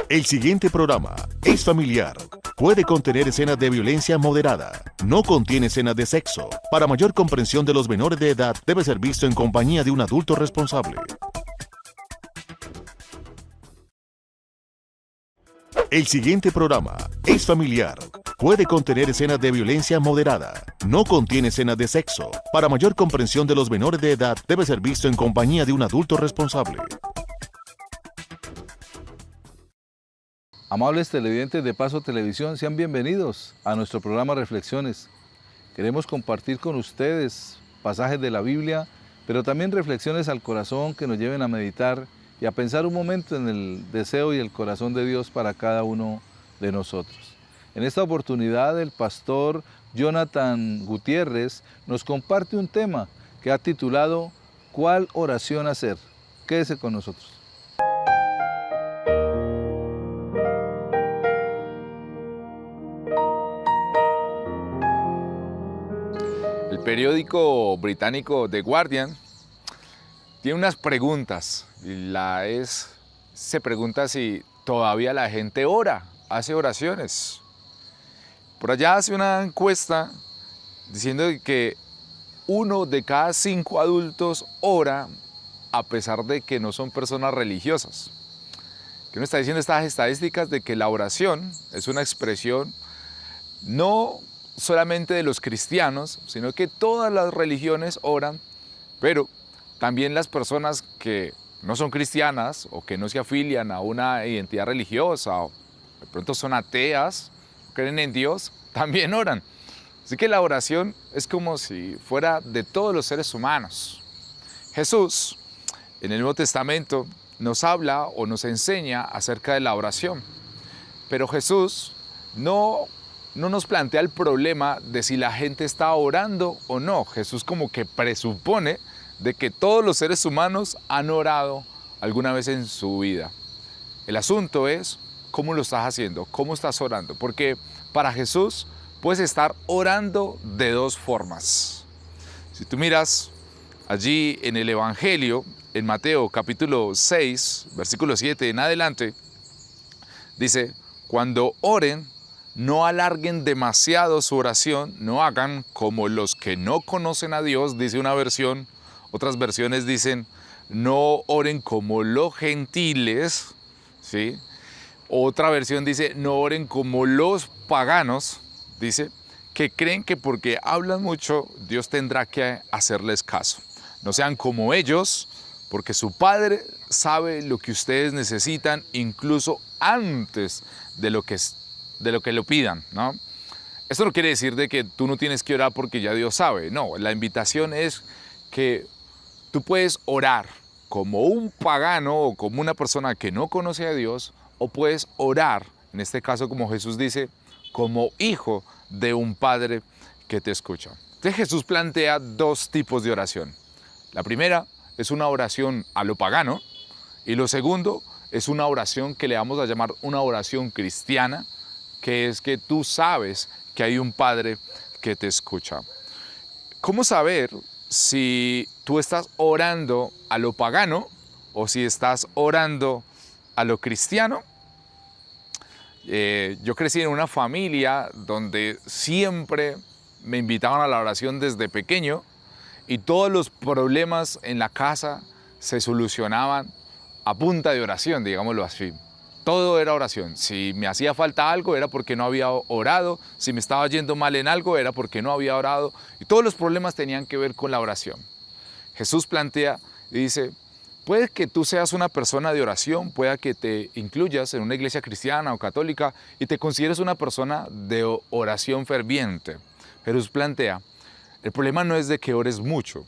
El siguiente programa es familiar. Puede contener escenas de violencia moderada. No contiene escenas de sexo. Para mayor comprensión de los menores de edad, debe ser visto en compañía de un adulto responsable. El siguiente programa es familiar. Puede contener escenas de violencia moderada. No contiene escenas de sexo. Para mayor comprensión de los menores de edad, debe ser visto en compañía de un adulto responsable. Amables televidentes de Paso Televisión, sean bienvenidos a nuestro programa Reflexiones. Queremos compartir con ustedes pasajes de la Biblia, pero también reflexiones al corazón que nos lleven a meditar y a pensar un momento en el deseo y el corazón de Dios para cada uno de nosotros. En esta oportunidad, el pastor Jonathan Gutiérrez nos comparte un tema que ha titulado ¿Cuál oración hacer? Quédese con nosotros. El periódico británico The Guardian tiene unas preguntas y se pregunta si todavía la gente ora, hace oraciones. Por allá hace una encuesta diciendo que 1 de cada 5 adultos ora a pesar de que no son personas religiosas. ¿Qué nos está diciendo estas estadísticas? De que la oración es una expresión no solamente de los cristianos, sino que todas las religiones oran, pero también las personas que no son cristianas o que no se afilian a una identidad religiosa o de pronto son ateas, creen en Dios, también oran. Así que la oración es como si fuera de todos los seres humanos. Jesús, en el Nuevo Testamento, nos habla o nos enseña acerca de la oración, pero Jesús no nos plantea el problema de si la gente está orando o no. Jesús como que presupone de que todos los seres humanos han orado alguna vez en su vida. El asunto es cómo lo estás haciendo, cómo estás orando, porque para Jesús puedes estar orando de dos formas. Si tú miras allí en el Evangelio, en Mateo capítulo 6, versículo 7 en adelante, dice, cuando oren, no alarguen demasiado su oración, no hagan como los que no conocen a Dios, dice una versión. Otras versiones dicen, no oren como los gentiles, ¿sí? Otra versión dice, no oren como los paganos, dice, que creen que porque hablan mucho, Dios tendrá que hacerles caso. No sean como ellos, porque su Padre sabe lo que ustedes necesitan, incluso antes de lo que lo pidan, ¿no? Esto no quiere decir de que tú no tienes que orar porque ya Dios sabe. No, la invitación es que tú puedes orar como un pagano o como una persona que no conoce a Dios, o puedes orar, en este caso como Jesús dice, como hijo de un Padre que te escucha. Entonces Jesús plantea dos tipos de oración. La primera es una oración a lo pagano y lo segundo es una oración que le vamos a llamar una oración cristiana, que es que tú sabes que hay un Padre que te escucha. ¿Cómo saber si tú estás orando a lo pagano o si estás orando a lo cristiano? Yo crecí en una familia donde siempre me invitaban a la oración desde pequeño y todos los problemas en la casa se solucionaban a punta de oración, digámoslo así. Todo era oración. Si me hacía falta algo era porque no había orado. Si me estaba yendo mal en algo era porque no había orado. Y todos los problemas tenían que ver con la oración. Jesús plantea y dice, puede que tú seas una persona de oración, pueda que te incluyas en una iglesia cristiana o católica y te consideres una persona de oración ferviente. Jesús plantea, el problema no es de que ores mucho.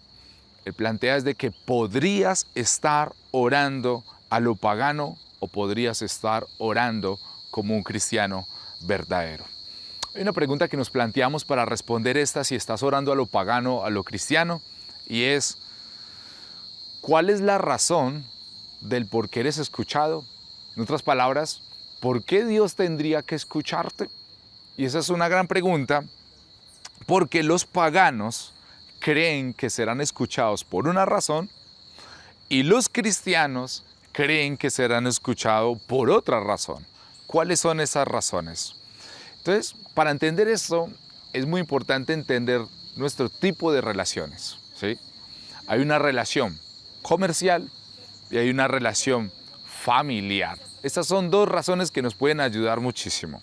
El plantea es de que podrías estar orando a lo pagano o podrías estar orando como un cristiano verdadero. Hay una pregunta que nos planteamos para responder esta, si estás orando a lo pagano o a lo cristiano, y es, ¿cuál es la razón del por qué eres escuchado? En otras palabras, ¿por qué Dios tendría que escucharte? Y esa es una gran pregunta, porque los paganos creen que serán escuchados por una razón y los cristianos creen que serán escuchados por otra razón. ¿Cuáles son esas razones? Entonces, para entender esto, es muy importante entender nuestro tipo de relaciones, ¿sí? Hay una relación comercial y hay una relación familiar. Estas son dos razones que nos pueden ayudar muchísimo.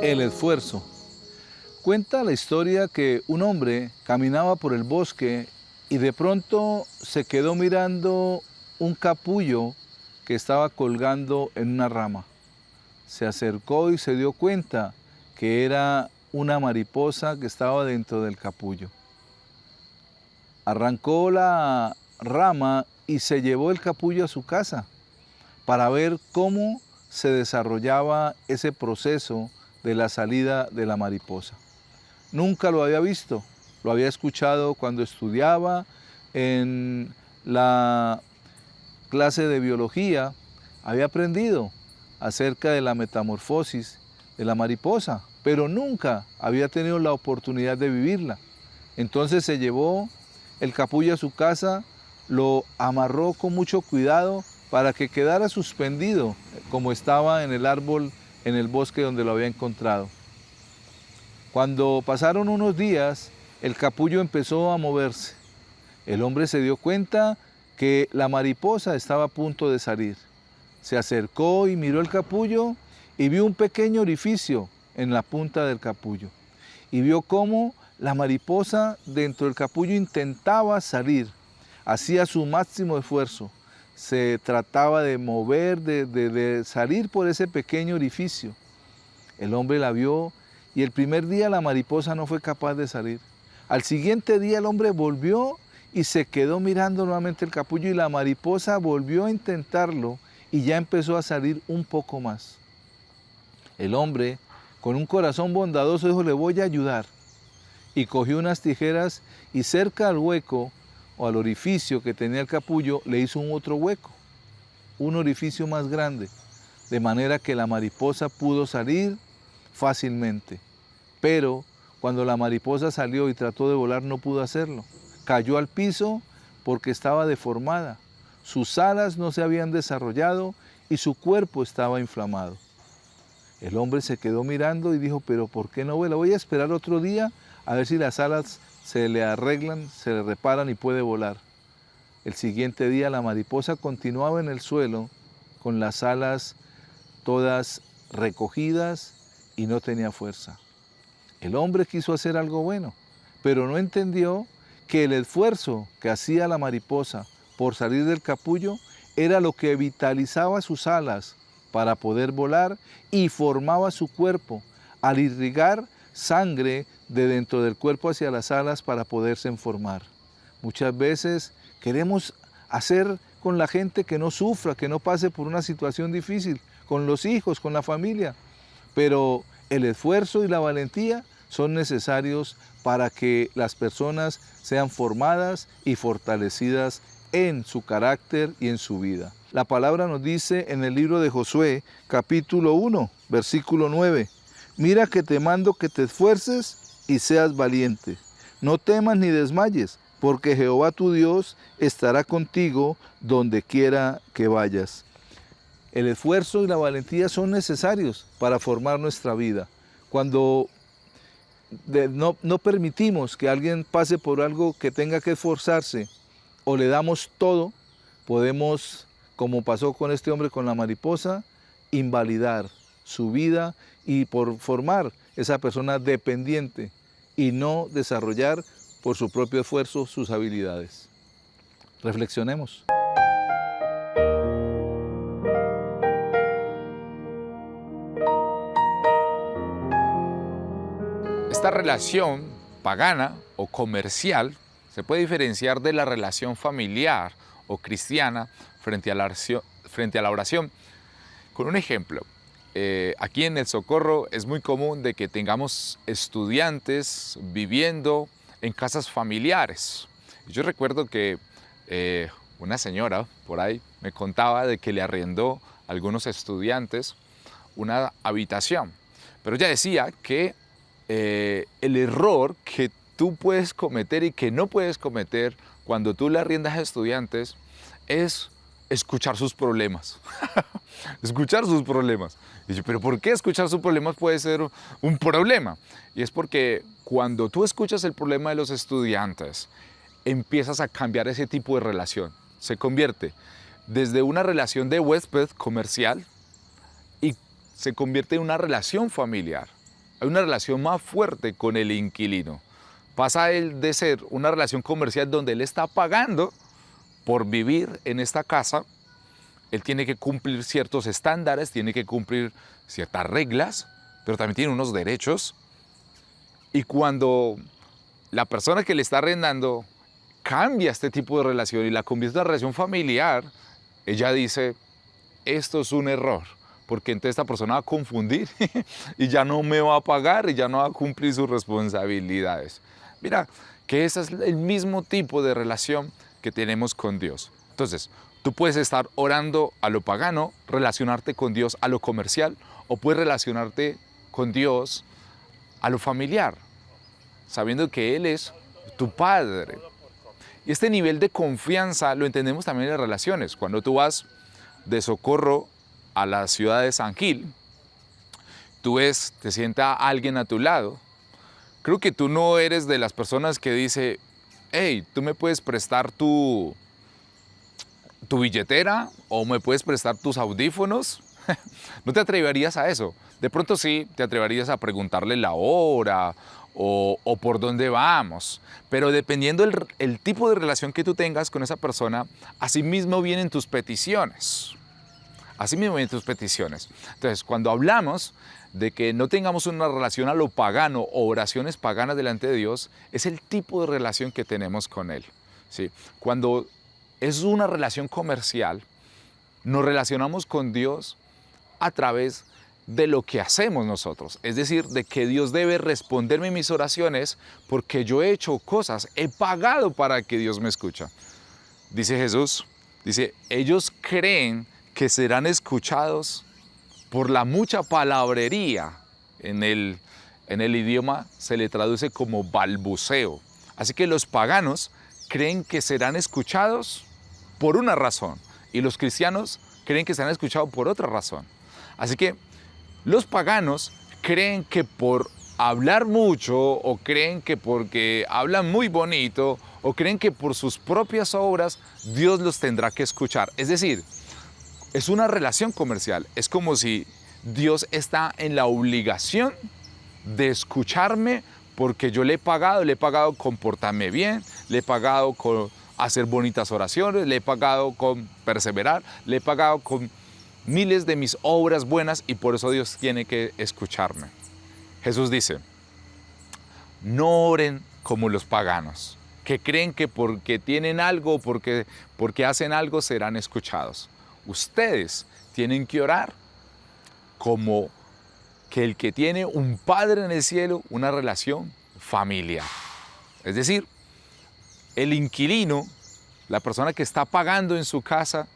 El esfuerzo. Cuenta la historia que un hombre caminaba por el bosque y de pronto se quedó mirando un capullo que estaba colgando en una rama. Se acercó y se dio cuenta que era una mariposa que estaba dentro del capullo. Arrancó la rama y se llevó el capullo a su casa para ver cómo se desarrollaba ese proceso de la salida de la mariposa. Nunca lo había visto, lo había escuchado cuando estudiaba en la clase de biología, había aprendido acerca de la metamorfosis de la mariposa, pero nunca había tenido la oportunidad de vivirla. Entonces se llevó el capullo a su casa, lo amarró con mucho cuidado para que quedara suspendido como estaba en el árbol, en el bosque donde lo había encontrado. Cuando pasaron unos días, el capullo empezó a moverse. El hombre se dio cuenta que la mariposa estaba a punto de salir. Se acercó y miró el capullo y vio un pequeño orificio en la punta del capullo. Y vio cómo la mariposa dentro del capullo intentaba salir. Hacía su máximo esfuerzo. Se trataba de mover, de salir por ese pequeño orificio. El hombre la vio y el primer día la mariposa no fue capaz de salir. Al siguiente día el hombre volvió y se quedó mirando nuevamente el capullo y la mariposa volvió a intentarlo y ya empezó a salir un poco más. El hombre, con un corazón bondadoso, dijo: le voy a ayudar. Y cogió unas tijeras y cerca al hueco o al orificio que tenía el capullo le hizo un otro hueco, un orificio más grande, de manera que la mariposa pudo salir fácilmente. Pero cuando la mariposa salió y trató de volar no pudo hacerlo. Cayó al piso porque estaba deformada. Sus alas no se habían desarrollado y su cuerpo estaba inflamado. El hombre se quedó mirando y dijo: pero ¿por qué no vuela? Voy a esperar otro día a ver si las alas se le arreglan, se le reparan y puede volar. El siguiente día la mariposa continuaba en el suelo con las alas todas recogidas y no tenía fuerza. El hombre quiso hacer algo bueno, pero no entendió que el esfuerzo que hacía la mariposa por salir del capullo era lo que vitalizaba sus alas para poder volar y formaba su cuerpo al irrigar sangre de dentro del cuerpo hacia las alas para poderse formar. Muchas veces queremos hacer con la gente que no sufra, que no pase por una situación difícil, con los hijos, con la familia, pero el esfuerzo y la valentía son necesarios para que las personas sean formadas y fortalecidas en su carácter y en su vida. La palabra nos dice en el libro de Josué, capítulo 1, versículo 9, mira que te mando que te esfuerces y seas valiente. No temas ni desmayes, porque Jehová tu Dios estará contigo donde quiera que vayas. El esfuerzo y la valentía son necesarios para formar nuestra vida. Cuando no permitimos que alguien pase por algo que tenga que esforzarse o le damos todo, podemos, como pasó con este hombre con la mariposa, invalidar su vida y por formar esa persona dependiente y no desarrollar por su propio esfuerzo sus habilidades. Reflexionemos. Esta relación pagana o comercial se puede diferenciar de la relación familiar o cristiana frente a la oración. Con un ejemplo, aquí en El Socorro es muy común de que tengamos estudiantes viviendo en casas familiares. Yo recuerdo que una señora por ahí me contaba de que le arrendó a algunos estudiantes una habitación, pero ella decía que el error que tú puedes cometer y que no puedes cometer cuando tú le arriendas a estudiantes es escuchar sus problemas. Escuchar sus problemas. Y yo, pero ¿por qué escuchar sus problemas puede ser un problema? Y es porque cuando tú escuchas el problema de los estudiantes, empiezas a cambiar ese tipo de relación. Se convierte desde una relación de huésped comercial y se convierte en una relación familiar. Hay una relación más fuerte con el inquilino. Pasa él de ser una relación comercial donde él está pagando por vivir en esta casa. Él tiene que cumplir ciertos estándares, tiene que cumplir ciertas reglas, pero también tiene unos derechos. Y cuando la persona que le está arrendando cambia este tipo de relación y la convierte en una relación familiar, ella dice, esto es un error, porque entonces esta persona va a confundir y ya no me va a pagar y ya no va a cumplir sus responsabilidades. Mira, que ese es el mismo tipo de relación que tenemos con Dios. Entonces, tú puedes estar orando a lo pagano, relacionarte con Dios a lo comercial, o puedes relacionarte con Dios a lo familiar, sabiendo que Él es tu Padre. Y este nivel de confianza lo entendemos también en las relaciones. Cuando tú vas de Socorro a la ciudad de San Gil, tú ves, te sienta alguien a tu lado. Creo que tú no eres de las personas que dice, hey, ¿tú me puedes prestar tu billetera o me puedes prestar tus audífonos? No te atreverías a eso. De pronto sí, te atreverías a preguntarle la hora o por dónde vamos. Pero dependiendo el tipo de relación que tú tengas con esa persona, así mismo vienen tus peticiones. Así mismo vienen tus peticiones. Entonces, cuando hablamos de que no tengamos una relación a lo pagano o oraciones paganas delante de Dios, es el tipo de relación que tenemos con Él. ¿Sí? Cuando es una relación comercial, nos relacionamos con Dios a través de lo que hacemos nosotros. Es decir, de que Dios debe responderme mis oraciones porque yo he hecho cosas, he pagado para que Dios me escuche. Dice Jesús, dice, ellos creen que serán escuchados por la mucha palabrería. En el idioma se le traduce como balbuceo. Así que los paganos creen que serán escuchados por una razón y los cristianos creen que serán escuchados por otra razón. Así que los paganos creen que por hablar mucho o creen que porque hablan muy bonito o creen que por sus propias obras Dios los tendrá que escuchar. Es decir, es una relación comercial. Es como si Dios está en la obligación de escucharme porque yo le he pagado con portarme bien, le he pagado con hacer bonitas oraciones, le he pagado con perseverar, le he pagado con miles de mis obras buenas y por eso Dios tiene que escucharme. Jesús dice, no oren como los paganos, que creen que porque tienen algo, porque hacen algo serán escuchados. Ustedes tienen que orar como que el que tiene un Padre en el cielo, una relación familiar. Es decir, el inquilino, la persona que está pagando en su casa,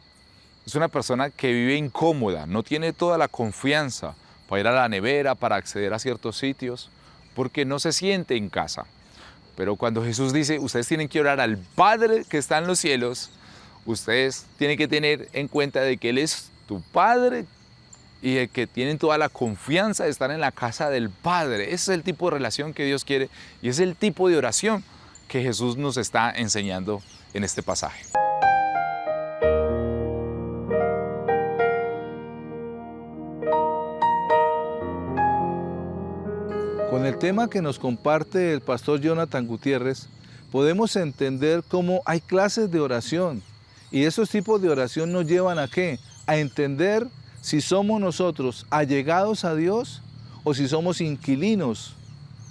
es una persona que vive incómoda, no tiene toda la confianza para ir a la nevera, para acceder a ciertos sitios, porque no se siente en casa. Pero cuando Jesús dice, ustedes tienen que orar al Padre que está en los cielos, ustedes tienen que tener en cuenta de que Él es tu Padre y de que tienen toda la confianza de estar en la casa del Padre. Ese es el tipo de relación que Dios quiere y es el tipo de oración que Jesús nos está enseñando en este pasaje. Con el tema que nos comparte el pastor Jonathan Gutiérrez, podemos entender cómo hay clases de oración y esos tipos de oración nos llevan ¿a qué? A entender si somos nosotros allegados a Dios o si somos inquilinos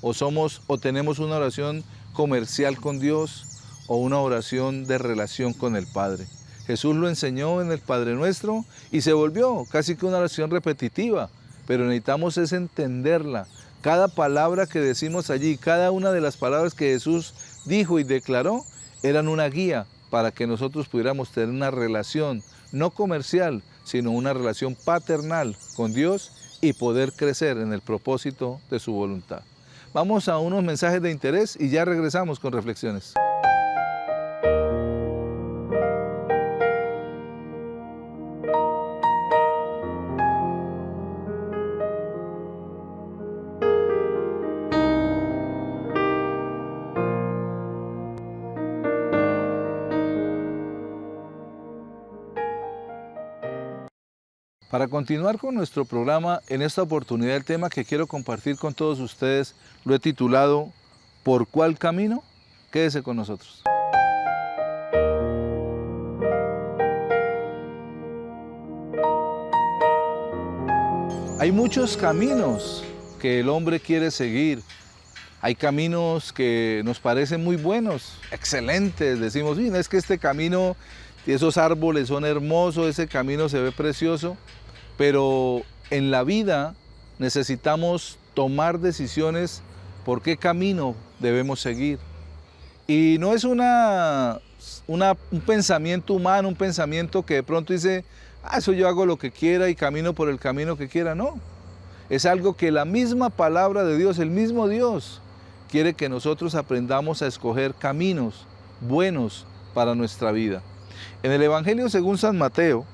o tenemos una oración comercial con Dios o una oración de relación con el Padre. Jesús lo enseñó en el Padre Nuestro y se volvió casi que una oración repetitiva, pero necesitamos es entenderla. Cada palabra que decimos allí, cada una de las palabras que Jesús dijo y declaró, eran una guía para que nosotros pudiéramos tener una relación no comercial, sino una relación paternal con Dios y poder crecer en el propósito de su voluntad. Vamos a unos mensajes de interés y ya regresamos con reflexiones. Para continuar con nuestro programa, en esta oportunidad el tema que quiero compartir con todos ustedes lo he titulado ¿Por cuál camino? Quédese con nosotros. Hay muchos caminos que el hombre quiere seguir. Hay caminos que nos parecen muy buenos, excelentes. Decimos, no, es que este camino, esos árboles son hermosos, ese camino se ve precioso. Pero en la vida necesitamos tomar decisiones por qué camino debemos seguir. Y no es un pensamiento humano, un pensamiento que de pronto dice, eso yo hago lo que quiera y camino por el camino que quiera. No, es algo que la misma palabra de Dios, el mismo Dios, quiere que nosotros aprendamos a escoger caminos buenos para nuestra vida. En el Evangelio según San Mateo,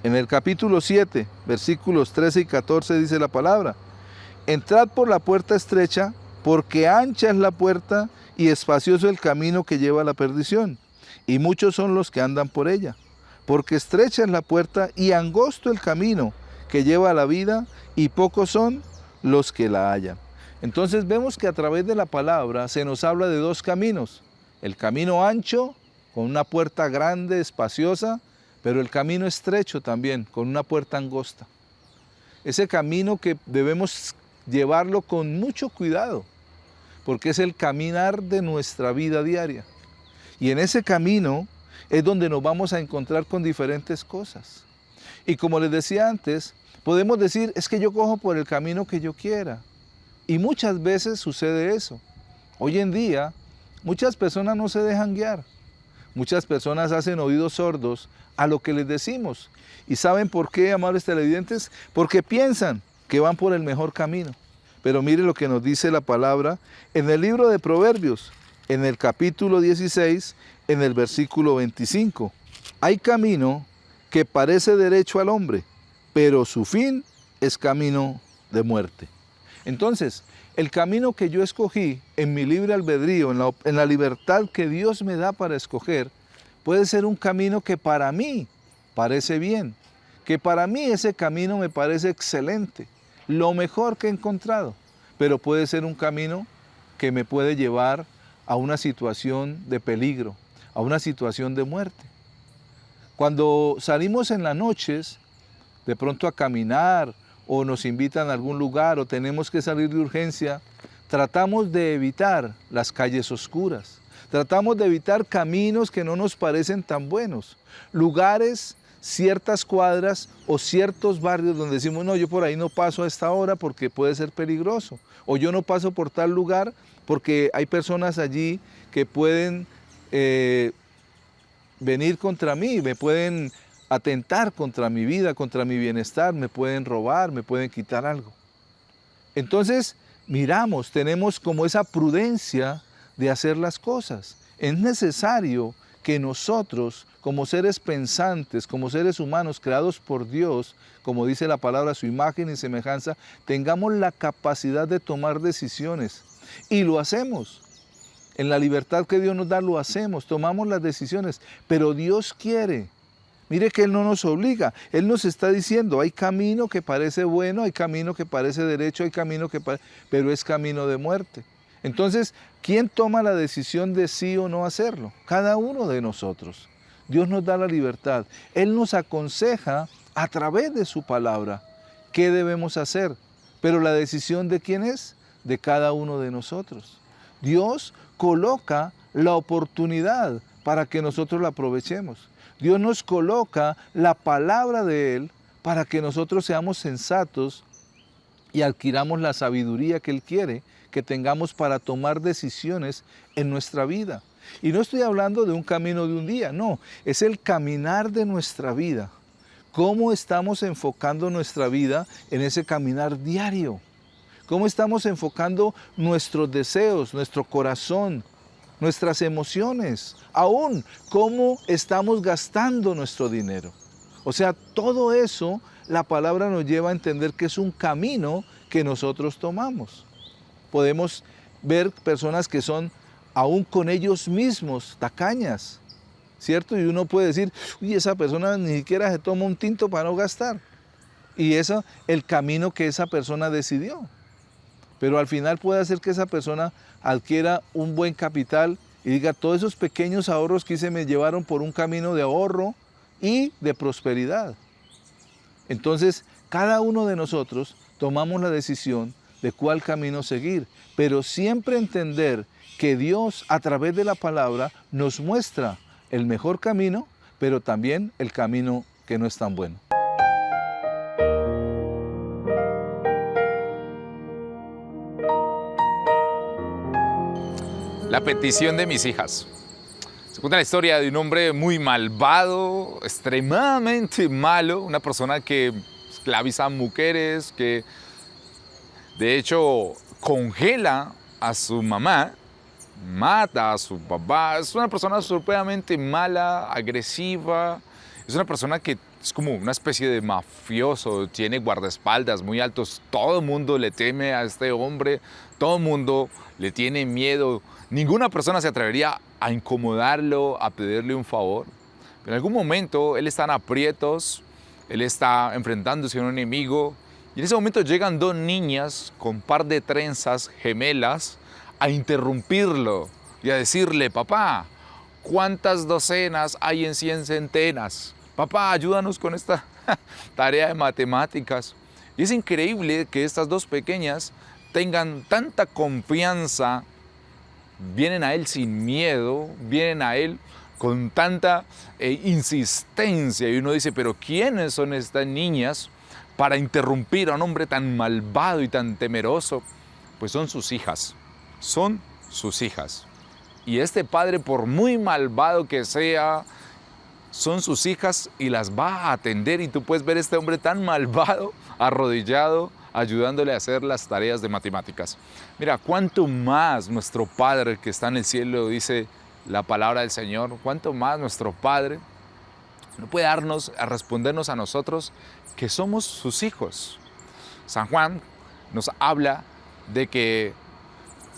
en el capítulo 7, versículos 13 y 14 dice la palabra: entrad por la puerta estrecha, porque ancha es la puerta y espacioso el camino que lleva a la perdición, y muchos son los que andan por ella. Porque estrecha es la puerta y angosto el camino que lleva a la vida, y pocos son los que la hallan. Entonces vemos que a través de la palabra se nos habla de dos caminos: el camino ancho, con una puerta grande, espaciosa, pero el camino estrecho también, con una puerta angosta. Ese camino que debemos llevarlo con mucho cuidado, porque es el caminar de nuestra vida diaria. Y en ese camino es donde nos vamos a encontrar con diferentes cosas. Y como les decía antes, podemos decir, es que yo cojo por el camino que yo quiera. Y muchas veces sucede eso. Hoy en día, muchas personas no se dejan guiar. Muchas personas hacen oídos sordos a lo que les decimos. ¿Y saben por qué, amables televidentes? Porque piensan que van por el mejor camino. Pero mire lo que nos dice la palabra en el libro de Proverbios, en el capítulo 16, en el versículo 25. Hay camino que parece derecho al hombre, pero su fin es camino de muerte. Entonces, el camino que yo escogí en mi libre albedrío, en la libertad que Dios me da para escoger, puede ser un camino que para mí parece bien, que para mí ese camino me parece excelente, lo mejor que he encontrado, pero puede ser un camino que me puede llevar a una situación de peligro, a una situación de muerte. Cuando salimos en las noches, de pronto a caminar, o nos invitan a algún lugar, o tenemos que salir de urgencia, tratamos de evitar las calles oscuras, tratamos de evitar caminos que no nos parecen tan buenos, lugares, ciertas cuadras o ciertos barrios donde decimos, no, yo por ahí no paso a esta hora porque puede ser peligroso, o yo no paso por tal lugar porque hay personas allí que pueden venir contra mí, me pueden atentar contra mi vida, contra mi bienestar, me pueden robar, me pueden quitar algo. Entonces, miramos, tenemos como esa prudencia de hacer las cosas. Es necesario que nosotros, como seres pensantes, como seres humanos creados por Dios, como dice la palabra, su imagen y semejanza, tengamos la capacidad de tomar decisiones. Y lo hacemos. En la libertad que Dios nos da, lo hacemos, tomamos las decisiones. Pero Dios quiere. Mire que Él no nos obliga, Él nos está diciendo, hay camino que parece bueno, hay camino que parece derecho, hay camino que pero es camino de muerte. Entonces, ¿quién toma la decisión de sí o no hacerlo? Cada uno de nosotros. Dios nos da la libertad. Él nos aconseja a través de su palabra qué debemos hacer. Pero la decisión ¿de quién es? De cada uno de nosotros. Dios coloca la oportunidad para que nosotros la aprovechemos. Dios nos coloca la palabra de Él para que nosotros seamos sensatos y adquiramos la sabiduría que Él quiere que tengamos para tomar decisiones en nuestra vida. Y no estoy hablando de un camino de un día, no, es el caminar de nuestra vida. ¿Cómo estamos enfocando nuestra vida en ese caminar diario? ¿Cómo estamos enfocando nuestros deseos, nuestro corazón, nuestras emociones? Aún, ¿cómo estamos gastando nuestro dinero? O sea, todo eso, la palabra nos lleva a entender que es un camino que nosotros tomamos. Podemos ver personas que son aún con ellos mismos tacañas, ¿cierto? Y uno puede decir, uy, esa persona ni siquiera se toma un tinto para no gastar. Y ese es el camino que esa persona decidió. Pero al final puede hacer que esa persona adquiera un buen capital y diga, todos esos pequeños ahorros que hice me llevaron por un camino de ahorro y de prosperidad. Entonces, cada uno de nosotros tomamos la decisión de cuál camino seguir, pero siempre entender que Dios a través de la palabra nos muestra el mejor camino, pero también el camino que no es tan bueno. La petición de mis hijas. Se cuenta la historia de un hombre muy malvado, extremadamente malo, una persona que esclaviza a mujeres, que de hecho congela a su mamá, mata a su papá. Es una persona supremamente mala, agresiva, es una persona que es como una especie de mafioso, tiene guardaespaldas muy altos, todo el mundo le teme a este hombre, todo el mundo le tiene miedo, ninguna persona se atrevería a incomodarlo, a pedirle un favor. Pero en algún momento él está en aprietos, él está enfrentándose a un enemigo y en ese momento llegan dos niñas con un par de trenzas gemelas a interrumpirlo y a decirle, papá, ¿cuántas docenas hay en 100 centenas? Papá, ayúdanos con esta tarea de matemáticas. Y es increíble que estas dos pequeñas tengan tanta confianza, vienen a él sin miedo, vienen a él con tanta insistencia. Y uno dice, pero ¿quiénes son estas niñas para interrumpir a un hombre tan malvado y tan temeroso? Pues son sus hijas, son sus hijas. Y este padre, por muy malvado que sea, son sus hijas y las va a atender. Y tú puedes ver a este hombre tan malvado, arrodillado, ayudándole a hacer las tareas de matemáticas. Mira, cuánto más nuestro Padre que está en el cielo, dice la palabra del Señor, cuánto más nuestro Padre no puede darnos, a respondernos a nosotros que somos sus hijos. San Juan nos habla de que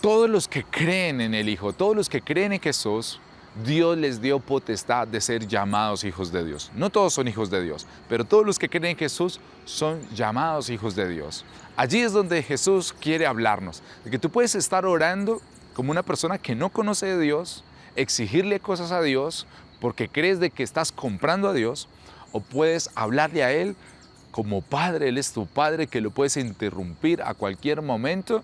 todos los que creen en el Hijo, todos los que creen en Jesús, Dios les dio potestad de ser llamados hijos de Dios. No todos son hijos de Dios, pero todos los que creen en Jesús son llamados hijos de Dios. Allí es donde Jesús quiere hablarnos, de que tú puedes estar orando como una persona que no conoce de Dios, exigirle cosas a Dios porque crees de que estás comprando a Dios, o puedes hablarle a Él como Padre. Él es tu Padre, que lo puedes interrumpir a cualquier momento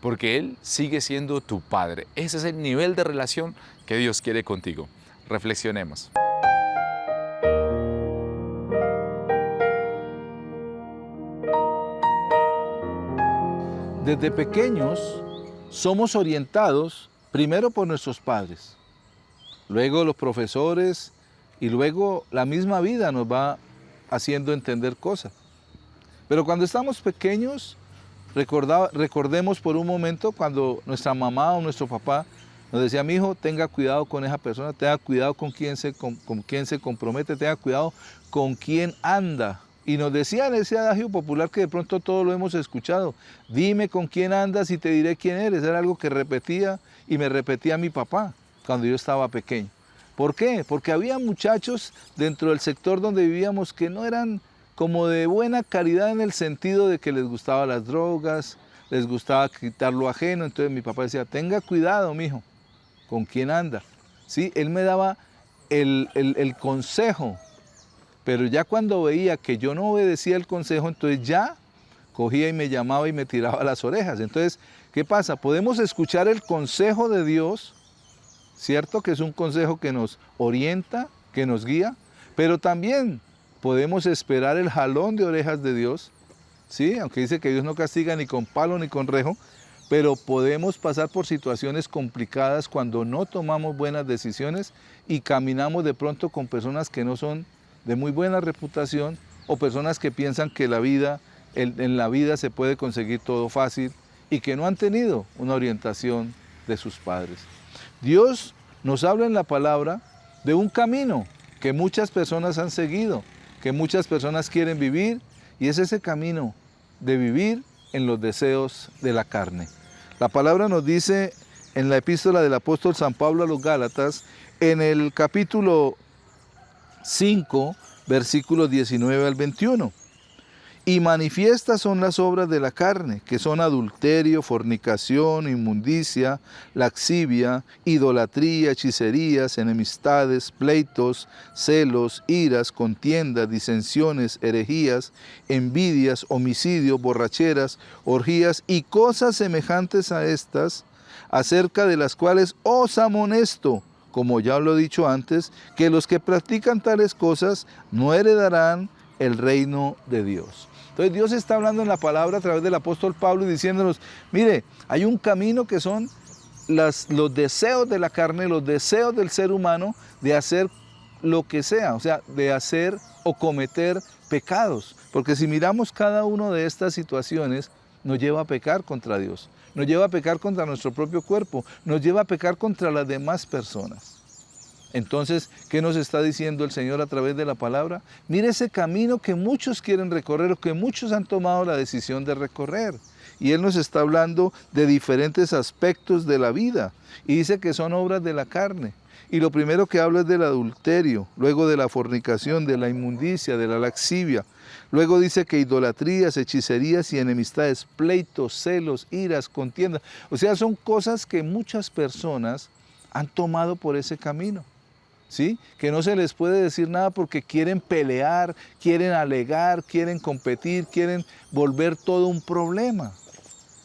porque Él sigue siendo tu Padre. Ese es el nivel de relación que Dios quiere contigo. Reflexionemos. Desde pequeños somos orientados primero por nuestros padres, luego los profesores y luego la misma vida nos va haciendo entender cosas. Pero cuando estamos pequeños, recordemos por un momento cuando nuestra mamá o nuestro papá nos decía, mi hijo, tenga cuidado con esa persona, tenga cuidado con quién se compromete, tenga cuidado con quién anda. Y nos decían ese adagio popular que de pronto todos lo hemos escuchado, dime con quién andas y te diré quién eres. Era algo que repetía y me repetía mi papá cuando yo estaba pequeño. ¿Por qué? Porque había muchachos dentro del sector donde vivíamos que no eran como de buena calidad en el sentido de que les gustaban las drogas, les gustaba quitar lo ajeno. Entonces mi papá decía, tenga cuidado, mijo, con quién anda. ¿Sí? Él me daba el consejo, pero ya cuando veía que yo no obedecía el consejo, entonces ya cogía y me llamaba y me tiraba las orejas. Entonces, ¿qué pasa? Podemos escuchar el consejo de Dios, ¿cierto? Que es un consejo que nos orienta, que nos guía, pero también podemos esperar el jalón de orejas de Dios, ¿sí? Aunque dice que Dios no castiga ni con palo ni con rejo, pero podemos pasar por situaciones complicadas cuando no tomamos buenas decisiones y caminamos de pronto con personas que no son de muy buena reputación o personas que piensan que en la vida se puede conseguir todo fácil y que no han tenido una orientación de sus padres. Dios nos habla en la palabra de un camino que muchas personas han seguido, que muchas personas quieren vivir, y es ese camino de vivir en los deseos de la carne. La palabra nos dice en la epístola del apóstol San Pablo a los Gálatas, en el capítulo 5, versículos 19 al 21. Y manifiestas son las obras de la carne, que son adulterio, fornicación, inmundicia, laxivia, idolatría, hechicerías, enemistades, pleitos, celos, iras, contiendas, disensiones, herejías, envidias, homicidios, borracheras, orgías y cosas semejantes a estas, acerca de las cuales os amonesto, como ya lo he dicho antes, que los que practican tales cosas no heredarán el reino de Dios. Entonces Dios está hablando en la palabra a través del apóstol Pablo y diciéndonos, mire, hay un camino que son los deseos de la carne, los deseos del ser humano de hacer lo que sea, o sea, de hacer o cometer pecados. Porque si miramos cada una de estas situaciones, nos lleva a pecar contra Dios, nos lleva a pecar contra nuestro propio cuerpo, nos lleva a pecar contra las demás personas. Entonces, ¿qué nos está diciendo el Señor a través de la palabra? Mire ese camino que muchos quieren recorrer o que muchos han tomado la decisión de recorrer. Y Él nos está hablando de diferentes aspectos de la vida. Y dice que son obras de la carne. Y lo primero que habla es del adulterio, luego de la fornicación, de la inmundicia, de la laxivia. Luego dice que idolatrías, hechicerías y enemistades, pleitos, celos, iras, contiendas. O sea, son cosas que muchas personas han tomado por ese camino. ¿Sí? Que no se les puede decir nada porque quieren pelear, quieren alegar, quieren competir, quieren volver todo un problema.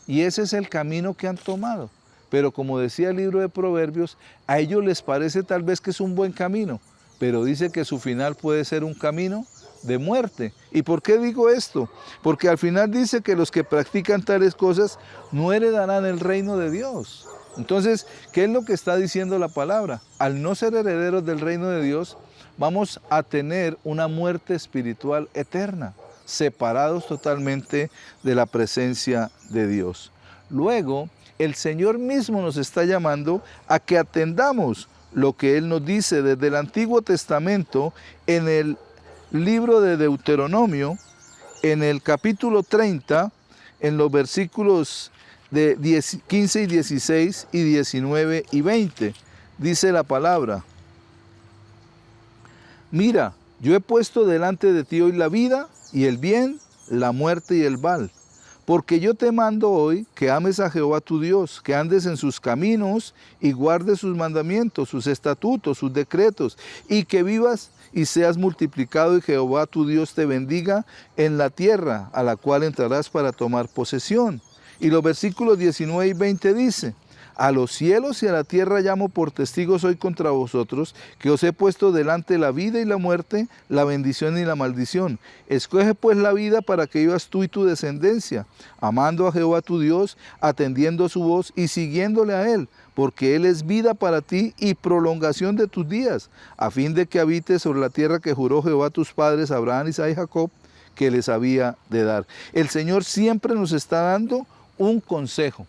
Y ese es el camino que han tomado. Pero como decía el libro de Proverbios, a ellos les parece tal vez que es un buen camino, pero dice que su final puede ser un camino de muerte. ¿Y por qué digo esto? Porque al final dice que los que practican tales cosas no heredarán el reino de Dios. Entonces, ¿qué es lo que está diciendo la palabra? Al no ser herederos del reino de Dios, vamos a tener una muerte espiritual eterna, separados totalmente de la presencia de Dios. Luego, el Señor mismo nos está llamando a que atendamos lo que Él nos dice desde el Antiguo Testamento en el libro de Deuteronomio, en el capítulo 30, en los versículos de 15 y 16 y 19 y 20, dice la palabra: mira, yo he puesto delante de ti hoy la vida y el bien, la muerte y el mal. Porque yo te mando hoy que ames a Jehová tu Dios, que andes en sus caminos y guardes sus mandamientos, sus estatutos, sus decretos, y que vivas y seas multiplicado y Jehová tu Dios te bendiga en la tierra a la cual entrarás para tomar posesión. Y los versículos 19 y 20 dice: a los cielos y a la tierra llamo por testigos hoy contra vosotros, que os he puesto delante la vida y la muerte, la bendición y la maldición. Escoge pues la vida para que vivas tú y tu descendencia, amando a Jehová tu Dios, atendiendo su voz y siguiéndole a Él, porque Él es vida para ti y prolongación de tus días, a fin de que habites sobre la tierra que juró Jehová a tus padres, Abraham, Isaac y Jacob, que les había de dar. El Señor siempre nos está dando un consejo.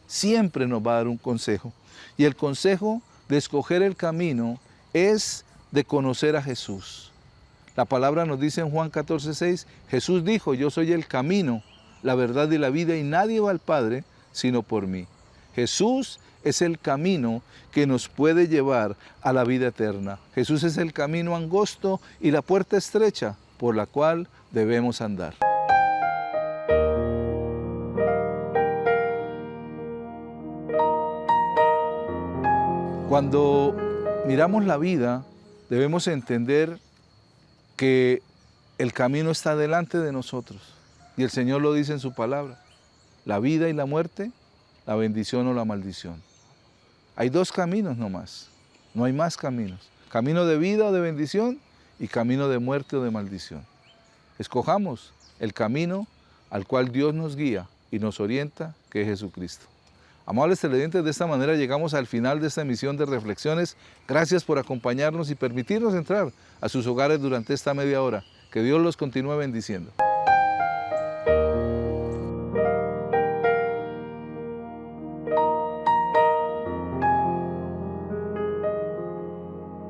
Siempre nos va a dar un consejo. Y el consejo de escoger el camino es de conocer a Jesús. La palabra nos dice en Juan 14:6, Jesús dijo: yo soy el camino, la verdad y la vida, y nadie va al Padre sino por mí. Jesús es el camino que nos puede llevar a la vida eterna. Jesús es el camino angosto y la puerta estrecha por la cual debemos andar. Cuando miramos la vida, debemos entender que el camino está delante de nosotros. Y el Señor lo dice en su palabra: la vida y la muerte, la bendición o la maldición. Hay dos caminos nomás, no hay más caminos. Camino de vida o de bendición y camino de muerte o de maldición. Escojamos el camino al cual Dios nos guía y nos orienta, que es Jesucristo. Amables televidentes, de esta manera llegamos al final de esta emisión de Reflexiones. Gracias por acompañarnos y permitirnos entrar a sus hogares durante esta media hora. Que Dios los continúe bendiciendo.